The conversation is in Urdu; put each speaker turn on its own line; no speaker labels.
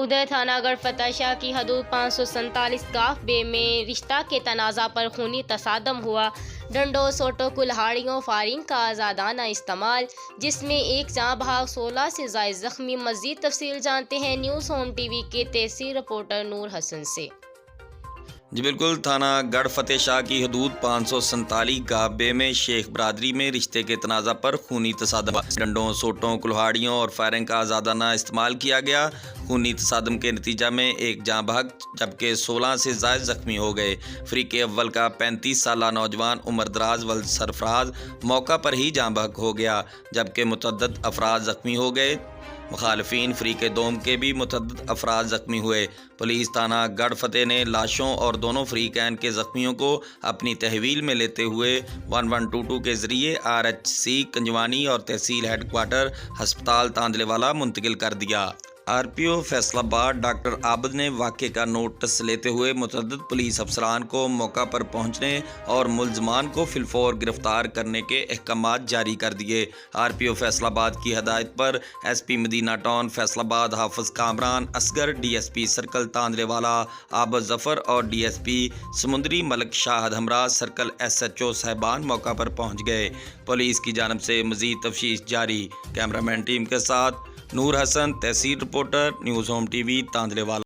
ادھر تھانہ گڑھ فتح شاہ کی حدود 547 گاف بے میں رشتہ کے تنازع پر خونی تصادم ہوا۔ ڈنڈوں، سوٹوں، کلہاڑیوں، فائرنگ کا آزادانہ استعمال، جس میں ایک جاں بحق 16 سے زائد زخمی۔ مزید تفصیل جانتے ہیں نیوز ہوم ٹی وی کے تحصیل رپورٹر نور حسن سے۔
جی بالکل، تھانہ گڑھ فتح شاہ کی حدود 547 گاف بے میں شیخ برادری میں رشتے کے تنازع پر خونی تصادم۔ ڈنڈوں، سوٹوں، کلہاڑیوں اور فائرنگ کا آزادانہ استعمال کیا گیا۔ خونی تصادم کے نتیجہ میں ایک جاں بحق جبکہ 16 سے زائد زخمی ہو گئے۔ فریق اول کا 35 سالہ نوجوان عمر دراز ولد سرفراز موقع پر ہی جاں بحق ہو گیا، جبکہ متعدد افراد زخمی ہو گئے۔ مخالفین فریق دوم کے بھی متعدد افراد زخمی ہوئے۔ پولیس تھانہ گڑھ فتح نے لاشوں اور دونوں فریقین کے زخمیوں کو اپنی تحویل میں لیتے ہوئے 1122 کے ذریعے RHC کنجوانی اور تحصیل ہیڈ کوارٹر ہسپتال تاندلے والا منتقل کر دیا۔ RPO فیصل آباد ڈاکٹر عابد نے واقعے کا نوٹس لیتے ہوئے متعدد پولیس افسران کو موقع پر پہنچنے اور ملزمان کو فی الفور گرفتار کرنے کے احکامات جاری کر دیے۔ RPO فیصل آباد کی ہدایت پر SP مدینہ ٹاؤن فیصل آباد حافظ کامران اصغر، DSP سرکل تاندلے والا عابد ظفر اور DSP سمندری ملک شاہد ہمراہ سرکل SHO صاحبان موقع پر پہنچ گئے۔ پولیس کی جانب سے مزید تفتیش جاری۔ کیمرہ مین ٹیم کے ساتھ نور حسن، تحصیل reporter, news home T V تاندلے والا۔